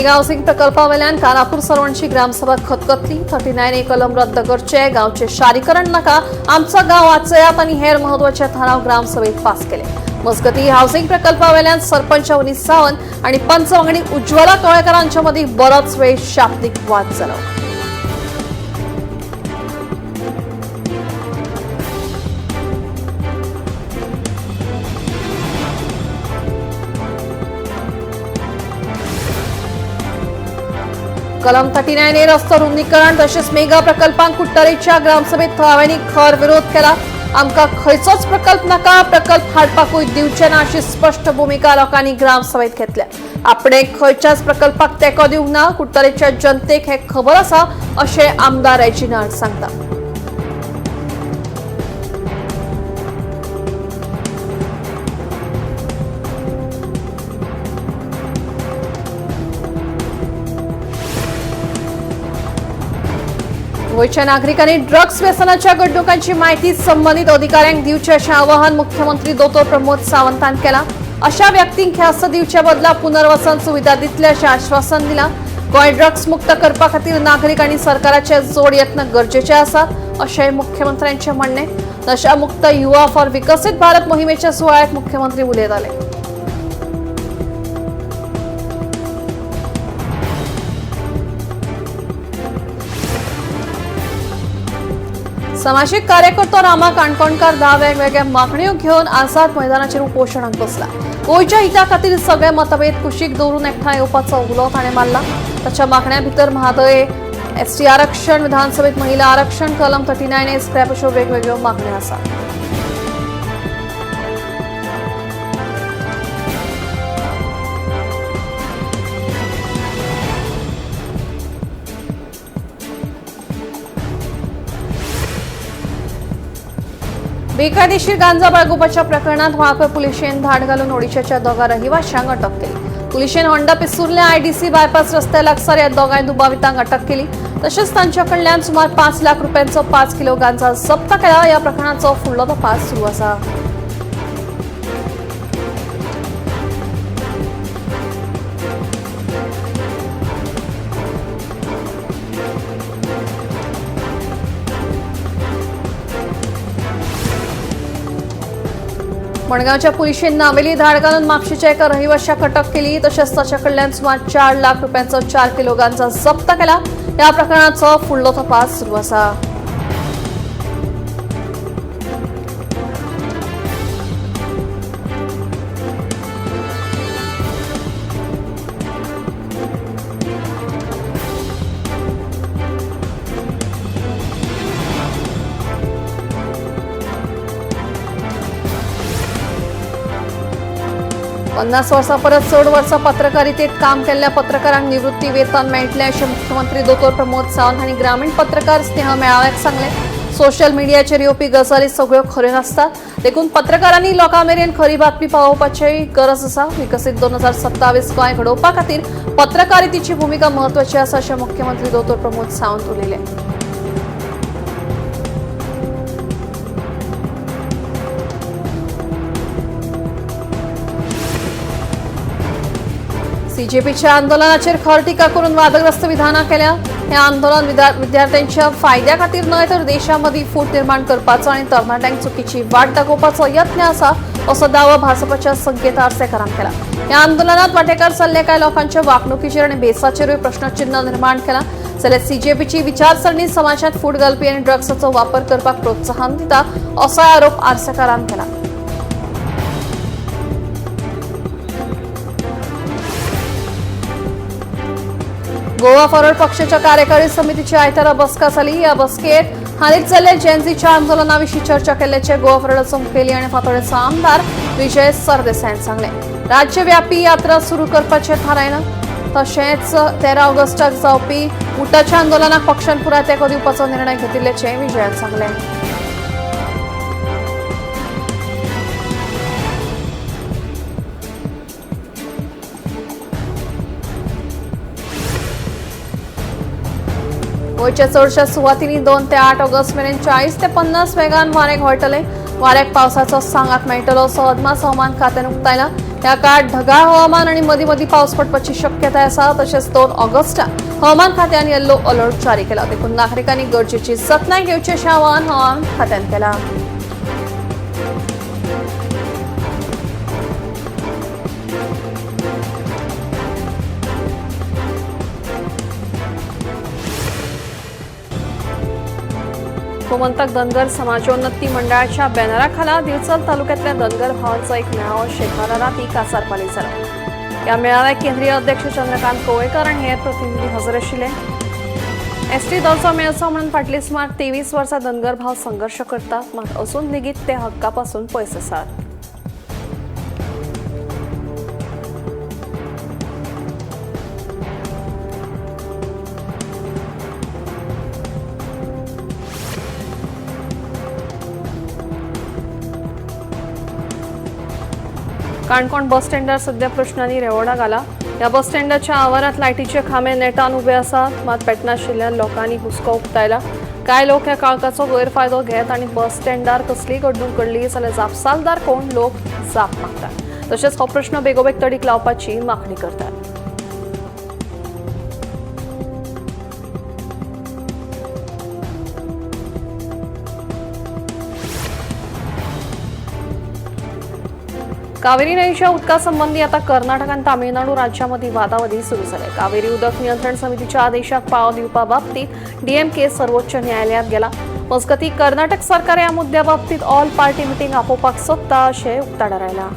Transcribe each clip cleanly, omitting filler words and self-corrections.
Mega housing प्रकल्पावेल्यान Kanapur सरवणची ग्रामसभा खतखतली 39A कलम रद्द करचे गावचे शारीकरण नाका आमचं गाव वाचयात आणि हेर महत्वाचे ठराव ग्रामसभेत पास केले। मजगती हाऊसिंग प्रकल्पावेल्यान सरपंच अवनीश सावंत आणि पंच वांगडी उज्ज्वला कळेकरांच्या मध्ये बराच वेळ शाब्दिक वाद झाला। कलम 39A रस्तो रुंदीकरण तसेच मेगा प्रकल्पांक कुट्टरेच्या ग्रामसभेत थळाव्यांनी खर विरोध केला। आमका खयचोच प्रकल्प नाका, प्रकल्प हाडपाकूय दिवचे ना अशी स्पष्ट भूमिका लोकांनी ग्रामसभेत घेतल्या। आपणे खयच्याच प्रकल्पाक तेको दिवंक ना, कुट्टरेच्या जनतेक हे खबर आसा अशें आमदार रेजिनाल्ड सांगता। गोयच्या नागरिकांनी ड्रग्स व्यसनाच्या घडणुकांची माहिती संबंधित अधिकाऱ्यांक दिवचे अशें आवाहन मुख्यमंत्री दोतोर प्रमोद सावंतान केला। अशा व्यक्तींक ख्यास्त दिवच्या बदला पुनर्वसन सुविधा दितले अशें आश्वासन दिला। गोंय ड्रग्स मुक्त करपा खातीर नागरिक आनी सरकाराचे जोड यत्न गरजेचे आसात अशें मुख्यमंत्र्यांचे म्हणणे। नशा मुक्त युवा फॉर विकसित भारत मोहिमेच्या सुवाळ्यात मुख्यमंत्री उलयताले। सामाजिक कार्यकर्तो रामा काणकोणकार 10 वेगवेगळ्या मागण्यो घेऊन आझाद मैदानाचेर उपोषणाक बसला। गोंयच्या हिता खातीर सगळे मतभेद कुशीक दवरून एकठांय येवपाचो उलो ताणें मारला। ताच्या मागण्या भितर म्हादय एसटी आरक्षण, विधानसभेत महिला आरक्षण, कलम 39A स्क्रॅप अश्यो वेगवेगळ्यो मागण्यो आसात। बेकायदेशीर गांजा बाळगुपाच्या प्रकरणात वाळपय पुलिशेन धाड घालून ओडिशाच्या दोगा रहिवाशांक अटक केली। पुलिशेन होंडा पिस्तूरल्या आयडीसी बायपास रस्त्या लागसार ह्या दोगांय दुबावितांक अटक केली। तशेंच तांच्या कडल्यान सुमार 5 लाख रुपयांचो 5 किलो गांजा जप्त केला। या प्रकरणाचो फुडलो तपास सुरू आसा। मडगावच्या पुलिशेन नावेली धाड घालून म्हापशेच्या एका रहिवाशाक अटक केली। तशेंच ताच्या कडल्यान सुमार 4 लाख रुपयांचो 4 किलो गांजा जप्त केला। या प्रकरणाचो फुडलो तपास सुरू आसा। पन्नास वर्सां परत 16 वर्सां पत्रकारितेत काम केल्ल्या पत्रकारांक निवृत्ती वेतन मेळटलें अशें मुख्यमंत्री दोतोर प्रमोद सावंत हांणी ग्रामीण पत्रकार स्नेह मेळाव्याक सांगलें। सोशल मिडियाचेर येवपी गजाली सगळ्यो खऱ्यो नासतात, देखून पत्रकारांनी लोकां मेरेन खरी बातमी पावोवपाची गरज आसा। विकसीत 2027 गोंय घडोवपा खातीर पत्रकारितेची भूमिका म्हत्वाची आसा अशें मुख्यमंत्री दोतोर प्रमोद सावंत उलयले। सीजेपीच्या आंदोलनाचेर खर टिका करून वादग्रस्त विधानां केल्या। हे आंदोलन विद्यार्थ्यांच्या फायद्या खातीर न्हय तर देशामदी फूट निर्माण करपाचो आणि तरणाट्यांक चुकीची वाट दाखोवपाचो यत्न आसा असो दावो भाजपच्या संकेत आरसेकारान केला। ह्या आंदोलनात वांटेकार जाल्ल्या कांय लोकांच्या वागणुकीचेर आनी बेसाचेरूय प्रश्नचिन्ह निर्माण केला। जाल्यार सीजेपीची विचारसरणी समाजात फूट घालपी आनी ड्रग्साचो वापर करपाक प्रोत्साहन दिता असो आरोप आरसेकारान केला। गोवा फॉरवर्ड पक्षाच्या कार्यकारी समितीची आयतारा बसका जाली। या बसकेत हालींच जाल्ल्या जेनझीच्या आंदोलनाविशीं चर्चा केल्ल्याचे गोवा फॉरवर्डाचो मुखेली आनी फातोर्डेचो आमदार विजय सरदेसाईन सांगले। राज्यव्यापी यात्रा सुरू करपाचें थारायलां। तशेंच 13 ऑगस्टाक जावपी उटाच्या आंदोलनाक पक्षान पुराय तेंको दिवपाचो निर्णय घेतिल्ल्याचें विजयान सांगलें। गोयच्या चडशा सुवातींनी 2 ते 8 ऑगस्ट मेरेन 40 ते 50 वेगान वारें घोळटले। वाऱ्याक पावसाचो सांगात मेळटलो असो अदमास हवामान खात्यान उक्तायला. ह्या काळात ढगाळ हवामान आणि मदीं मदीं पावस पडपाची शक्यताय आसा. तशेंच 2 ऑगस्टाक हवामान खात्यान येल्लो अलर्ट जारी केला. देखून नागरिकांनी गरजेची जतनाय घेवची अशें आवाहन हवामान खात्यान केलां. गोमंतक धनगर समाजोन्नती मंडळाच्या बॅनराखाला दिवचल तालुक्यातल्या धनगर भावांचो एक मेळावो शेतकारा राती कासारपाली जालो. ह्या मेळाव्याक केंद्रीय अध्यक्ष चंद्रकांत कवळेकर आनी हेर प्रतिनिधी हजर आशिल्ले. एसटी दर्जो मेळचो म्हणून फाटली सुमार 23 वर्सां धनगर भाव संघर्श करतात, मात अजून लेगीत ते हक्कापासून पयस आसात. काणकोण बस स्टँडार सध्या प्रश्नांनी रेवोडा घाला. ह्या बस स्टँडाच्या आवारात लायटीचे खांबे नेटान उबे आसात, मात पेटनाशिल्ल्या लोकांनी हुस्को उक्तायला. कांय लोक ह्या काळखाचो गैरफायदो घेत आनी बस स्टँडार कसलीय घडणूक घडली जाल्यार जापसालदार कोण लोक जाप मागतात. तशेंच हो प्रश्न बेगोबेग तडीक लावपाची मागणी करतात. कावेरी न्हंयच्या उदका संबंधी आता कर्नाटक आनी तामिळनाडू राज्यांमदी वादावादी सुरू जाले. कावेरी उदक नियंत्रण समितीच्या आदेशाक पाळो दिवपा बाबतीत डीएमके सर्वोच्च न्यायालयात गेला. मजगतीं कर्नाटक सरकार ह्या मुद्द्या बाबतीत ऑल पार्टी मिटींग आपोवपाक सोदता अशें उक्ताडार आयला.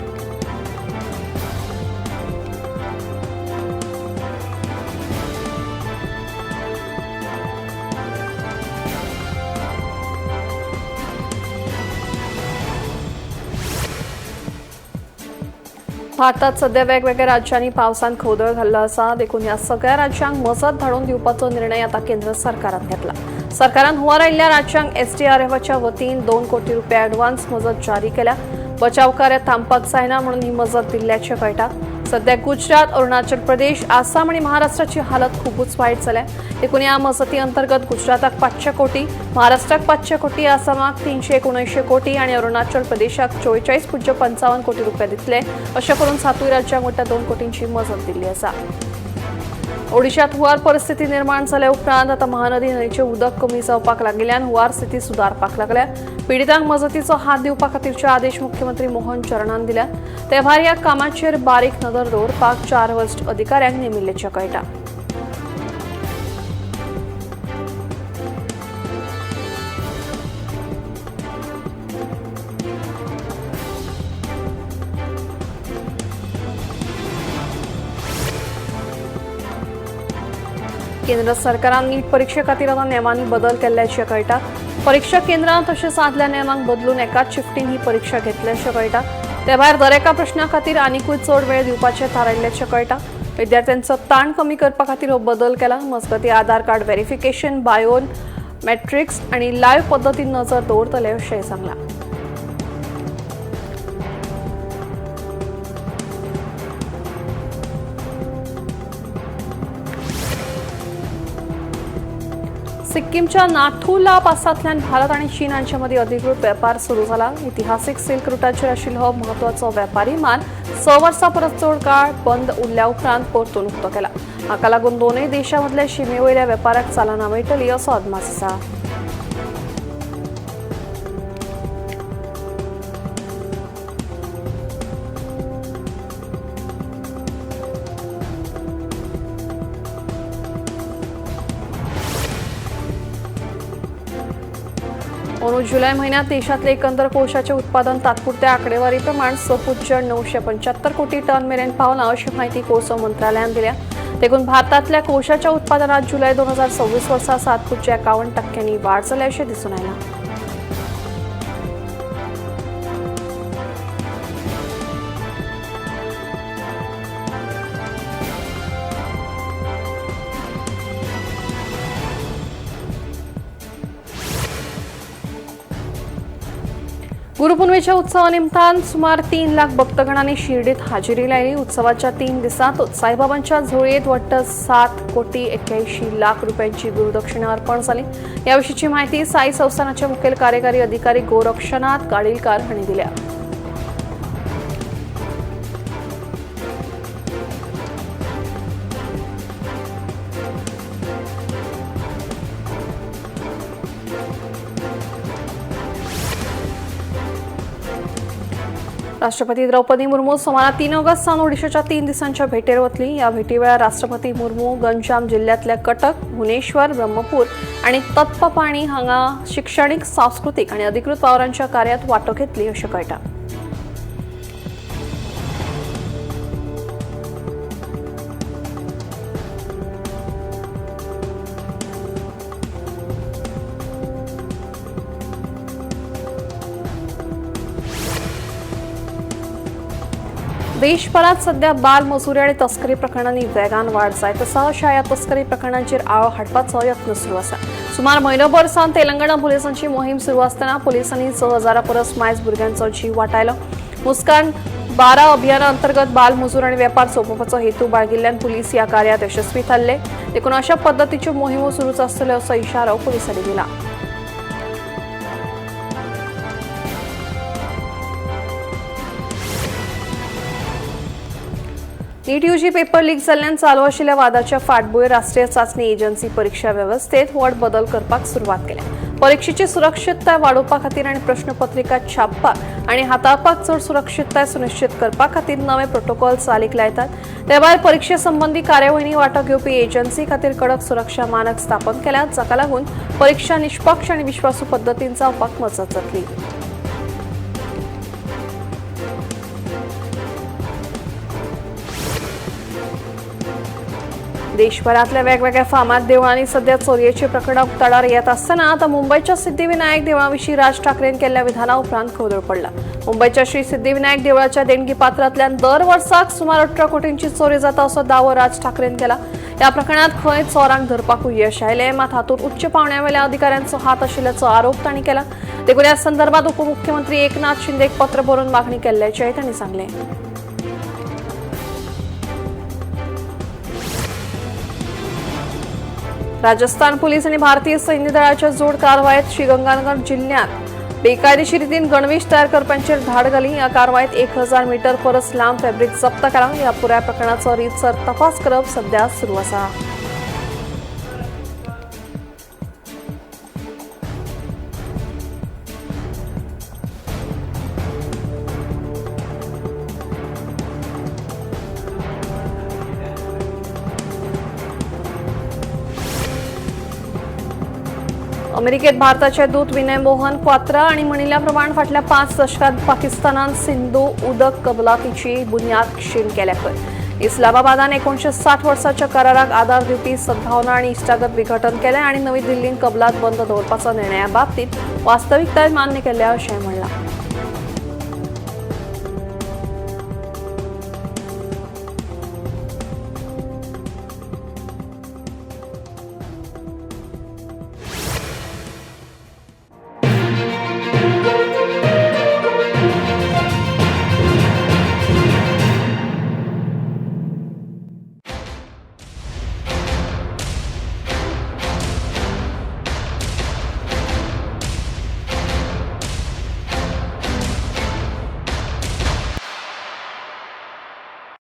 भारतात सध्या वेगवेगळ्या राज्यांनी पावसान खवदळ घाल्लो आसा. देखून ह्या सगळ्या राज्यांक मजत धाडून दिवपाचो निर्णय आता केंद्र सरकारान घेतला. सरकारान हुंवार आयिल्ल्या राज्यांक एसडीआरएफच्या वतीन 2 कोटी रुपया ॲडव्हान्स मजत जारी केल्या. बचाव कार्य थांबपाक जायना म्हणून ही मजत दिल्ल्याचें कळटा. सध्या गुजरात, अरुणाचल प्रदेश, आसाम आणि महाराष्ट्राची हालत खूपच वायट जाल्या. देखून ह्या मजती अंतर्गत गुजराताक 500 कोटी, महाराष्ट्राक 500 कोटी, आसामाक 379 कोटी आणि अरुणाचल प्रदेशाक 44.55 कोटी रुपये दितले. अशें करून 7 राज्यांक वट्या 2 कोटींची मजत दिल्ली आसा. ओडिशात हुंवार परिस्थिती निर्माण जाल्या उपरांत आता महानदी न्हंयचें उदक कमी जावपाक लागिल्ल्यान हुंवार स्थिती सुदारपाक लागल्या. पिडितांक मजतीचो हात दिवपा खातीरचे आदेश मुख्यमंत्री मोहन चरणान दिल्यात. ते भायर ह्या कामाचेर बारीक नदर दवरपाक 4 वरिश्ठ अधिकाऱ्यांक नेमिल्ल्याचें कळटा. केंद्र सरकारान नीट परीक्षे खातीर आता नेमांनी बदल केल्ल्याचें कळटा. परीक्षा केंद्रां तशेंच आदल्या नेमांक बदलून एकाच शिफ्टीन ही परीक्षा घेतल्याचें कळटा. ते भायर दर एका प्रश्ना खातीर आनीकूय चड वेळ दिवपाचें थारायिल्ल्याचें कळटा. विद्यार्थ्यांचो ताण कमी करपा खातीर हो बदल केला. मजगतीं आधार कार्ड व्हेरिफिकेशन, बायोमेट्रिक्स आनी लायव्ह पद्दतीन नजर दवरतले अशेंय सांगलां. सिक्कीमच्या नाथुला पासांतल्यान भारत आनी चीन हांचे मदीं अधिकृत वेपार सुरू जाला. इतिहासीक सिल्क रुटाचेर आशिल्लो हो म्हत्वाचो वेपारी मान 6 वर्सां परस चड काळ बंद उरल्या उपरांत परतून उक्तो केला. हाका लागून दोनूय देशां मदल्या शिमेवयल्या वेपाराक चालना मेळटली असो अदमास आसा. अंदू जुलै महिन्यात देशातले एकंदर कोळशाचे उत्पादन तात्पुरत्या आकडेवारी प्रमाण 6.975 कोटी टन मेरेन पावलां अशी माहिती कोळसो मंत्रालयान दिल्या. देखून भारतातल्या कोळशाच्या उत्पादनात जुलै 2026 वर्सा 7.51% वाढ जाल्या अशें दिसून आयलां. गुरुपौर्णिमेच्या उत्सवानिमित्तान सुमार 3 लाख भक्तगणांनी शिर्डीत हाजेरी लायली। उत्सवाच्या 3 दिसांतूच साईबाबांच्या झोळयेत वट्ट 7,81,00,000 रुपयांची गुरुदक्षिणा अर्पण जाली। याविषयीची माहिती साई संस्थानाचे मुखेल कार्यकारी अधिकारी गोरक्षनाथ गाडीलकार हांणी दिल्या। राष्ट्रपती द्रौपदी मुर्मू सोमारा 3 ऑगस्ट सावन ओडिशाच्या 3 दिसांच्या भेटेर वतली। या भेटीवेळार राष्ट्रपती मुर्मू गंजाम जिल्ह्यातल्या कटक, भुवनेश्वर, ब्रह्मपूर आणि तत्पपाणी हांगा शिक्षणीक, सांस्कृतिक आणि अधिकृत वावरांच्या कार्यात वांटो घेतली अशें कळटा। देशभरात सध्या बाल मजुरी आणि तस्करी प्रकरणांनी वेगान वाढ जायत आसा। अशा ह्या तस्करी प्रकरणांचेर आळो हाडपाचो यत्न सुरू आसा। सुमार म्हयनोभर सावन तेलंगणा पुलिसांची मोहीम सुरू आसतना पुलिसांनी 6,000 परस मायज भुरग्यांचो जीव वाटायलो। मुस्कान 12 अभियाना अंतर्गत बाल मजूर आणि वेपार सोंपोवपाचो हेतू बाळगिल्ल्यान पुलीस ह्या कार्यात यशस्वी थारले। देखून अशा पद्धतीच्यो मोहिमो सुरूच आसतल्यो असो इशारो पुलिसांनी दिला। नीट यूजी पेपर लीक जाल्ल्यान चालू आशिल्ल्या वादाच्या फाटभुंयेर राष्ट्रीय चांचणी एजन्सी परीक्षा वेवस्थेत व्हड बदल करपाक सुरवात केल्या। परीक्षेची सुरक्षीतताय वाडोवपा खातीर आनी प्रश्नपत्रिका छापपाक आनी हाताळपाक चड सुरक्षीतताय सुनिश्चित करपा खातीर नवे प्रोटोकॉल चालीक लायतात। ते भायर परीक्षे संबंधी कार्यावळींनी वांटो घेवपी एजन्सी खातीर कडक सुरक्षा मानक स्थापन केल्यात, जाका लागून परीक्षा निष्पक्ष आनी विश्वासू पद्दतीन जावपाक मजत जातली। देशभरातल्या वेगवेगळ्या फामाद देवळांनी सध्या चोरयेची प्रकरणां उक्ताडार येत आसतना आता मुंबईच्या सिद्धिविनायक देवळाविशीं राज ठाकरेन केल्ल्या विधाना उपरांत खबरो पडला। मुंबईच्या श्री सिद्धिविनायक देवळाच्या देणगी पात्रांतल्यान दर वर्साक सुमार 18 कोटींची चोरी जाता असो दावो राज ठाकरेन केला। या प्रकरणात खंय चोरांक धरपाकूय यश आयलें, मात हातूंत उच्च पावंड्यावेल्या अधिकाऱ्यांचो हात आशिल्ल्याचो आरोप तांणी केला। देखून ह्या संदर्भात उपमुख्यमंत्री एकनाथ शिंदेक पत्र बरोवन मागणी केल्ल्याचेंय तांणी सांगलें। राजस्थान पोलीस आणि भारतीय सैन्य दळाच्या जोड कारवायेत श्रीगंगानगर जिल्ह्यात बेकायदेशीर रितीन गणवेश तयार करप्यांचेर धाड घाली। या कारवायेत 1000 मीटर परस लांब फॅब्रिक जप्त केला। या पुराय प्रकरणाचो रीतसर तपास करप सध्या सुरू आसा। अमेरिकेत भारताचे दूत विनय मोहन क्वात्रा आणि म्हणिल्ल्याप्रमाण फाटल्या 5 दशकांत पाकिस्तानान सिंधू उदक कबलातीची बुन्याद क्षीण केल्या। इस्लामाबादान 1960 वर्साच्या कराराक आदार दिवपी सद्भावना आणि इश्टागत विघटन केलें आणि नवी दिल्लीन कबलात बंद दवरपाचो निर्णया बाबतीत वास्तविकताय मान्य केल्या अशें म्हणलां।